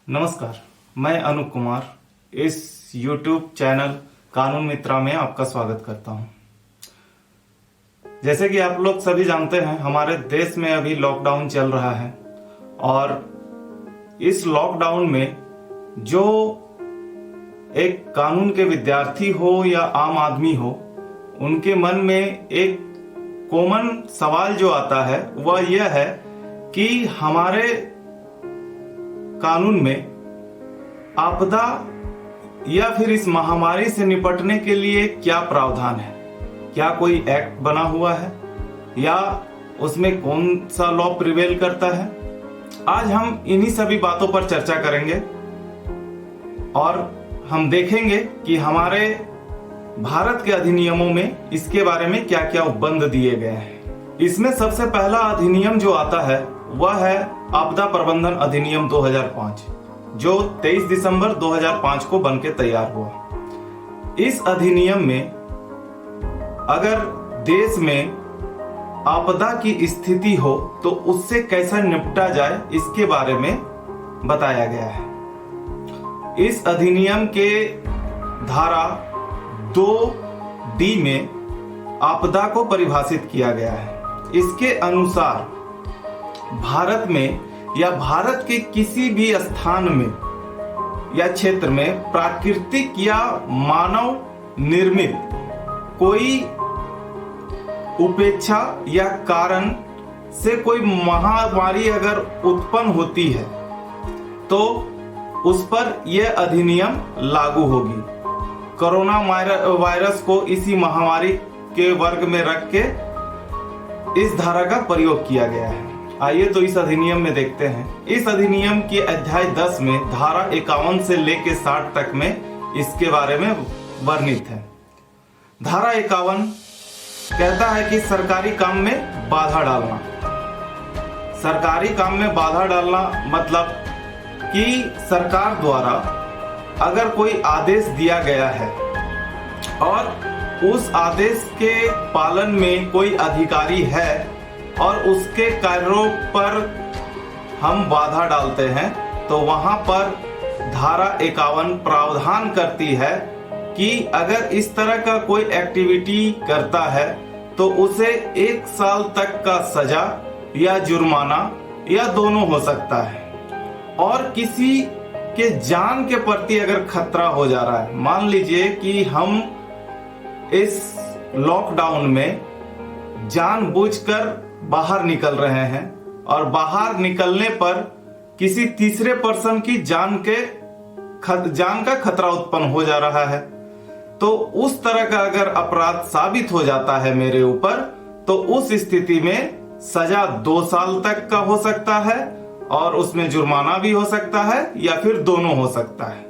नमस्कार, मैं अनूप कुमार इस YouTube चैनल कानून मित्रा में आपका स्वागत करता हूं। जैसे कि आप लोग सभी जानते हैं, हमारे देश में अभी लॉकडाउन चल रहा है और इस लॉकडाउन में जो एक कानून के विद्यार्थी हो या आम आदमी हो, उनके मन में एक कॉमन सवाल जो आता है वह यह है कि हमारे कानून में आपदा या फिर इस महामारी से निपटने के लिए क्या प्रावधान है। क्या कोई एक्ट बना हुआ है या उसमें कौन सा लॉ प्रिवेल करता है। आज हम इन्हीं सभी बातों पर चर्चा करेंगे और हम देखेंगे कि हमारे भारत के अधिनियमों में इसके बारे में क्या क्या उपबंध दिए गए हैं। इसमें सबसे पहला अधिनियम जो आता है वह है आपदा प्रबंधन अधिनियम 2005, जो 23 दिसंबर 2005 को बनके तैयार हुआ। इस अधिनियम में अगर देश में आपदा की स्थिति हो तो उससे कैसे निपटा जाए, इसके बारे में बताया गया है। इस अधिनियम के धारा 2D में आपदा को परिभाषित किया गया है। इसके अनुसार भारत में या भारत के किसी भी स्थान में या क्षेत्र में प्राकृतिक या मानव निर्मित कोई उपेक्षा या कारण से कोई महामारी अगर उत्पन्न होती है तो उस पर यह अधिनियम लागू होगी। कोरोना वायरस को इसी महामारी के वर्ग में रख के इस धारा का प्रयोग किया गया है। आइए तो इस अधिनियम में देखते हैं। इस अधिनियम के अध्याय 10 में धारा 51 से लेके 60 तक में इसके बारे में वर्णित है। धारा 51 कहता है कि सरकारी काम में बाधा डालना। सरकारी काम में बाधा डालना मतलब कि सरकार द्वारा अगर कोई आदेश दिया गया है और उस आदेश के पालन में कोई अधिकारी है और उसके कार्यों पर हम बाधा डालते हैं तो वहां पर धारा 51 प्रावधान करती है कि अगर इस तरह का कोई एक्टिविटी करता है तो उसे 1 साल तक का सजा या जुर्माना या दोनों हो सकता है। और किसी के जान के प्रति अगर खतरा हो जा रहा है, मान लीजिए कि हम इस लॉकडाउन में जानबूझकर बाहर निकल रहे हैं और बाहर निकलने पर किसी तीसरे पर्सन की जान का खतरा उत्पन्न हो जा रहा है, तो उस तरह का अगर अपराध साबित हो जाता है मेरे ऊपर तो उस स्थिति में सजा 2 साल तक का हो सकता है और उसमें जुर्माना भी हो सकता है या फिर दोनों हो सकता है।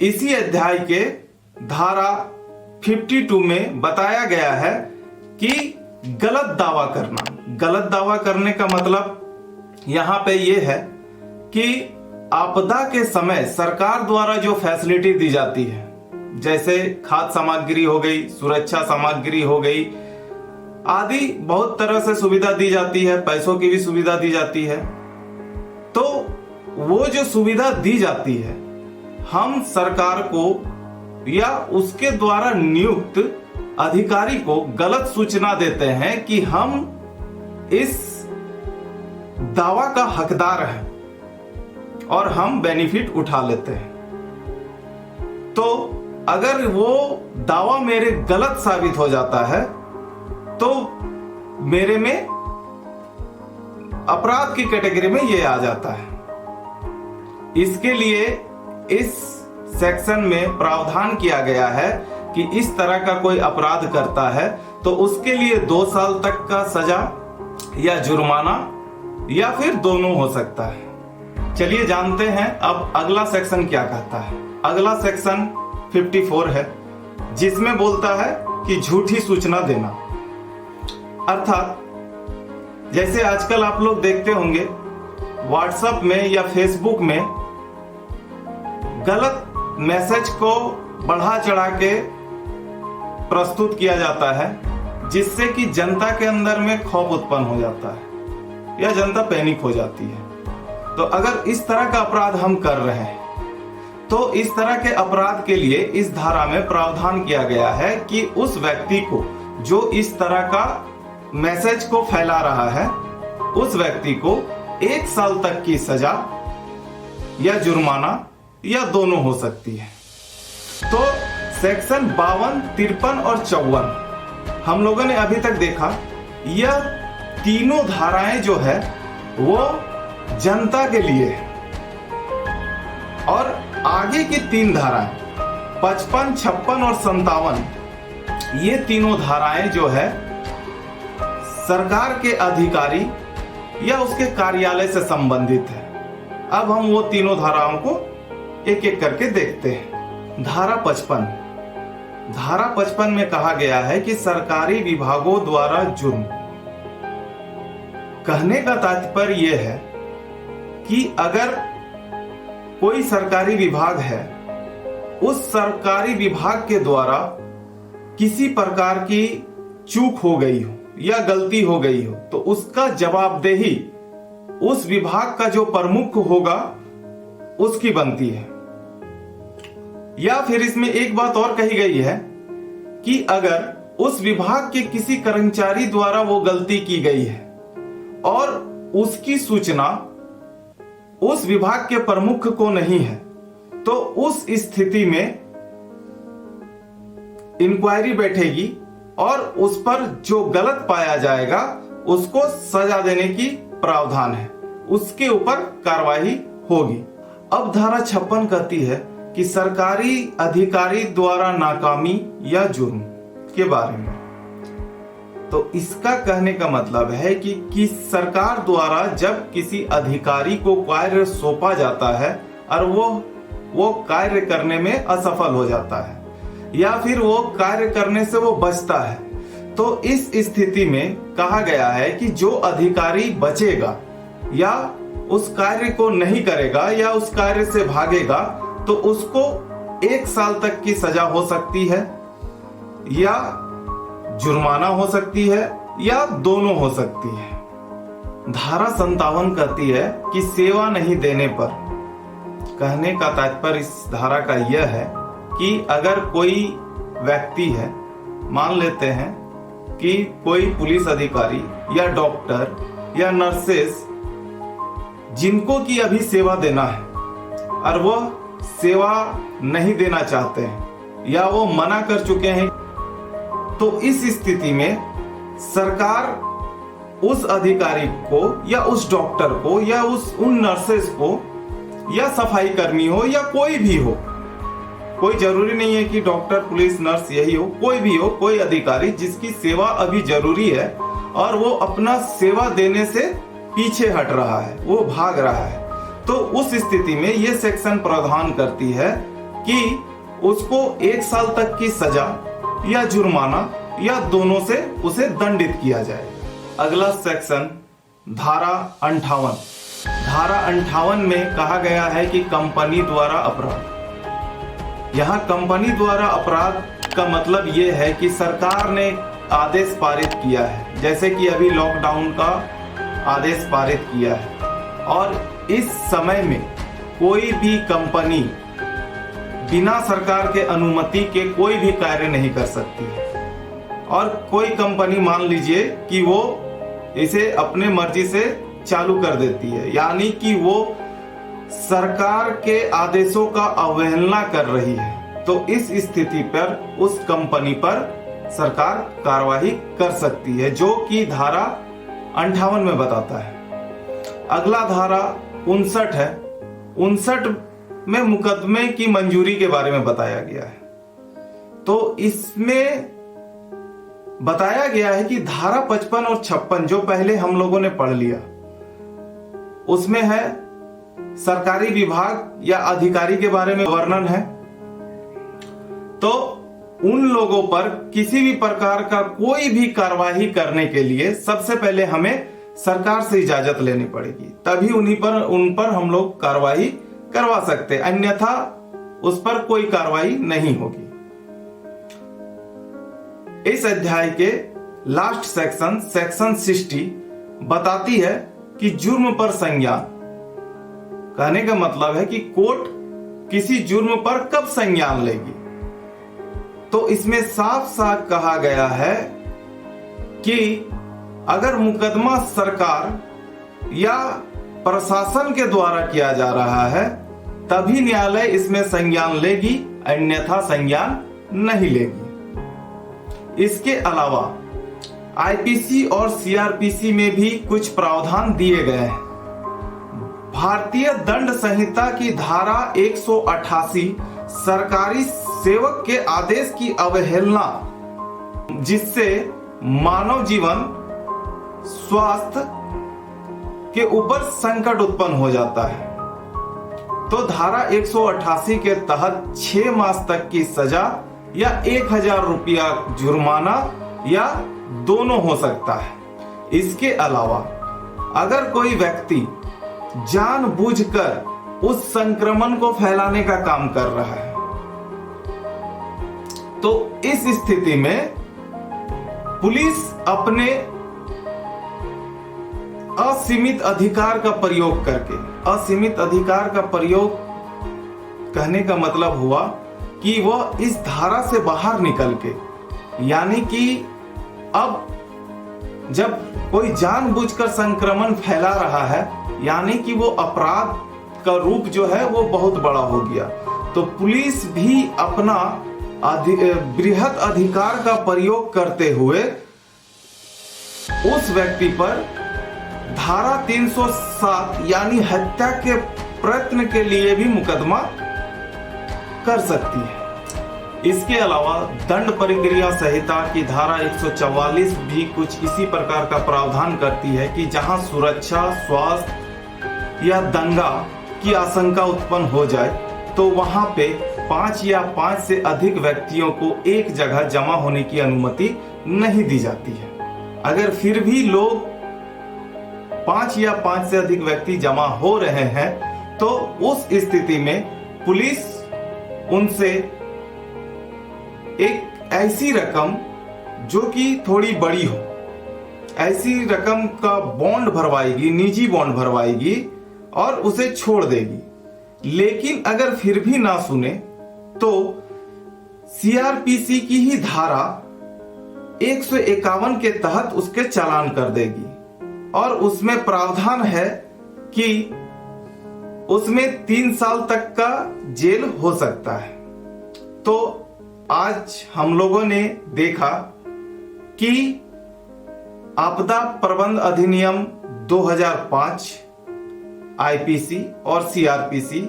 इसी अध्याय के धारा 52 में बताया गया है कि गलत दावा करना। गलत दावा करने का मतलब यहां पे यह है कि आपदा के समय सरकार द्वारा जो फैसिलिटी दी जाती है, जैसे खाद्य सामग्री हो गई, सुरक्षा सामग्री हो गई आदि, बहुत तरह से सुविधा दी जाती है, पैसों की भी सुविधा दी जाती है। तो वो जो सुविधा दी जाती है, हम सरकार को या उसके द्वारा नियुक्त अधिकारी को गलत सूचना देते हैं कि हम इस दावा का हकदार हैं और हम बेनिफिट उठा लेते हैं। तो अगर वो दावा मेरे गलत साबित हो जाता है तो मेरे में अपराध की कैटेगरी में ये आ जाता है। इसके लिए इस सेक्शन में प्रावधान किया गया है कि इस तरह का कोई अपराध करता है तो उसके लिए 2 साल तक का सजा या जुर्माना या फिर दोनों हो सकता है। चलिए जानते हैं अब अगला सेक्शन क्या कहता है। अगला सेक्शन 54 है, जिसमें बोलता है कि झूठी सूचना देना। अर्थात जैसे आजकल आप लोग देखते होंगे व्हाट्सएप में या फेसबुक में गलत मैसेज को बढ़ा चढ़ा के प्रस्तुत किया जाता है, जिससे कि जनता के अंदर में खौफ उत्पन्न हो जाता है या जनता पैनिक हो जाती है। तो अगर इस तरह का अपराध हम कर रहे हैं तो इस तरह के अपराध के लिए इस धारा में प्रावधान किया गया है कि उस व्यक्ति को जो इस तरह का मैसेज को फैला रहा है उस व्यक्ति को 1 साल तक की सजा या जुर्माना या दोनों हो सकती है। तो सेक्शन 52, 53 और 54 हम लोगों ने अभी तक देखा, यह तीनों धाराएं जो है वो जनता के लिए है। और आगे की 3 धाराएं 55, 56 और 57, ये तीनों धाराएं जो है सरकार के अधिकारी या उसके कार्यालय से संबंधित है। अब हम वो तीनों धाराओं को एक एक करके देखते हैं। धारा 55 में कहा गया है कि सरकारी विभागों द्वारा जुर्म। कहने का तात्पर्य यह है कि अगर कोई सरकारी विभाग है, उस सरकारी विभाग के द्वारा किसी प्रकार की चूक हो गई हो या गलती हो गई हो तो उसका जवाबदेही उस विभाग का जो प्रमुख होगा उसकी बनती है। या फिर इसमें एक बात और कही गई है कि अगर उस विभाग के किसी कर्मचारी द्वारा वो गलती की गई है और उसकी सूचना उस विभाग के प्रमुख को नहीं है तो उस स्थिति में इंक्वायरी बैठेगी और उस पर जो गलत पाया जाएगा उसको सजा देने की प्रावधान है, उसके ऊपर कार्रवाई होगी। अब धारा 56 कहती है कि सरकारी अधिकारी द्वारा नाकामी या जुर्म के बारे में। तो इसका कहने का मतलब है कि सरकार द्वारा जब किसी अधिकारी को कार्य सौंपा जाता है और वो कार्य करने में असफल हो जाता है या फिर वो कार्य करने से वो बचता है, तो इस स्थिति में कहा गया है कि जो अधिकारी बचेगा या उस कार्य को नहीं करेगा या उस कार्य से भागेगा तो उसको 1 साल तक की सजा हो सकती है या जुर्माना हो सकती है या दोनों हो सकती है। धारा 57 कहती है कि सेवा नहीं देने पर। कहने का तात्पर्य इस धारा का यह है कि अगर कोई व्यक्ति है, मान लेते हैं कि कोई पुलिस अधिकारी या डॉक्टर या नर्सेस जिनको की अभी सेवा देना है और वह सेवा नहीं देना चाहते हैं या वो मना कर चुके हैं, तो इस स्थिति में सरकार उस अधिकारी को या उस डॉक्टर को या उन नर्सेस को या सफाई कर्मी हो या कोई भी हो, कोई जरूरी नहीं है कि डॉक्टर पुलिस नर्स यही हो, कोई भी हो, कोई अधिकारी जिसकी सेवा अभी जरूरी है और वो अपना सेवा देने से पीछे हट रहा है, वो भाग रहा है, तो उस स्थिति में ये सेक्शन प्रावधान करती है कि उसको 1 साल तक की सजा या जुर्माना या दोनों से उसे दंडित किया जाए। अगला सेक्शन धारा 58। धारा 58 में कहा गया है कि कंपनी द्वारा अपराध। यहाँ कंपनी द्वारा अपराध का मतलब ये है कि सरकार ने आदेश पारित किया है, जैसे कि अभी लॉकडाउन का आदेश पारित किया है और इस समय में कोई भी कंपनी बिना सरकार के अनुमति के कोई भी कार्य नहीं कर सकती है। और कोई कंपनी मान लीजिए कि वो इसे अपने मर्जी से चालू कर देती है, यानी कि वो सरकार के आदेशों का अवहेलना कर रही है, तो इस स्थिति पर उस कंपनी पर सरकार कार्रवाई कर सकती है, जो कि धारा 58 में बताता है। अगला धारा 59 है। 59 में मुकदमे की मंजूरी के बारे में बताया गया है। तो इसमें बताया गया है कि धारा 55 और 56 जो पहले हम लोगों ने पढ़ लिया, उसमें है सरकारी विभाग या अधिकारी के बारे में वर्णन है। तो उन लोगों पर किसी भी प्रकार का कोई भी कार्रवाई करने के लिए सबसे पहले हमें सरकार से इजाजत लेनी पड़ेगी, तभी उन पर हम लोग कार्रवाई करवा सकते, अन्यथा उस पर कोई कार्रवाई नहीं होगी। इस अध्याय के लास्ट सेक्शन 60 बताती है कि जुर्म पर संज्ञान। कहने का मतलब है कि कोर्ट किसी जुर्म पर कब संज्ञान लेगी। तो इसमें साफ साफ कहा गया है कि अगर मुकदमा सरकार या प्रशासन के द्वारा किया जा रहा है तभी न्यायालय इसमें संज्ञान लेगी, अन्यथा संज्ञान नहीं लेगी। इसके अलावा आईपीसी और सीआरपीसी में भी कुछ प्रावधान दिए गए हैं। भारतीय दंड संहिता की धारा 188 सरकारी सेवक के आदेश की अवहेलना, जिससे मानव जीवन स्वास्थ्य के ऊपर संकट उत्पन्न हो जाता है, तो धारा 188 के तहत 6 मास तक की सजा या 1000 रुपया जुर्माना या दोनों हो सकता है। इसके अलावा अगर कोई व्यक्ति जानबूझकर उस संक्रमण को फैलाने का काम कर रहा है तो इस स्थिति में पुलिस अपने असीमित अधिकार का प्रयोग करके, असीमित अधिकार का प्रयोग कहने का मतलब हुआ कि वह इस धारा से बाहर निकल के, यानी कि अब जब कोई जानबूझकर संक्रमण फैला रहा है यानी कि वो अपराध का रूप जो है वो बहुत बड़ा हो गया, तो पुलिस भी अपना बृहत अधिकार का प्रयोग करते हुए उस व्यक्ति पर धारा 307 यानी हत्या के प्रयत्न के लिए भी मुकदमा कर सकती है। इसके अलावा दंड प्रक्रिया संहिता की धारा 144 भी कुछ इसी प्रकार का प्रावधान करती है कि जहां सुरक्षा, स्वास्थ्य या दंगा की आशंका उत्पन्न हो जाए तो वहां पे 5 या 5 से अधिक व्यक्तियों को एक जगह जमा होने की अनुमति नहीं दी जाती है। अगर फिर भी लोग 5 या 5 से अधिक व्यक्ति जमा हो रहे हैं तो उस स्थिति में पुलिस उनसे एक ऐसी रकम जो कि थोड़ी बड़ी हो, ऐसी रकम का बॉन्ड भरवाएगी, निजी बॉन्ड भरवाएगी और उसे छोड़ देगी। लेकिन अगर फिर भी ना सुने तो सीआरपीसी की ही धारा 151 के तहत उसके चालान कर देगी और उसमें प्रावधान है कि उसमें 3 साल तक का जेल हो सकता है। तो आज हम लोगों ने देखा कि आपदा प्रबंधन अधिनियम 2005, आईपीसी और सीआरपीसी,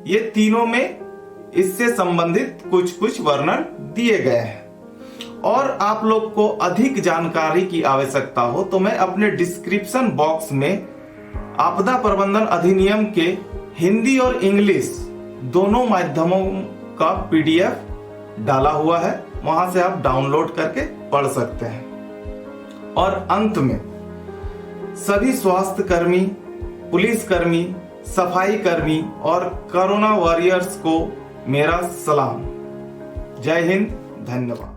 ये तीनों में इससे संबंधित कुछ वर्णन दिए गए हैं। और आप लोग को अधिक जानकारी की आवश्यकता हो तो मैं अपने डिस्क्रिप्शन बॉक्स में आपदा प्रबंधन अधिनियम के हिंदी और इंग्लिश दोनों माध्यमों का पीडीएफ डाला हुआ है, वहां से आप डाउनलोड करके पढ़ सकते हैं। और अंत में सभी स्वास्थ्य कर्मी, पुलिस कर्मी, सफाई कर्मी और कोरोना वॉरियर्स को मेरा सलाम। जय हिंद, धन्यवाद।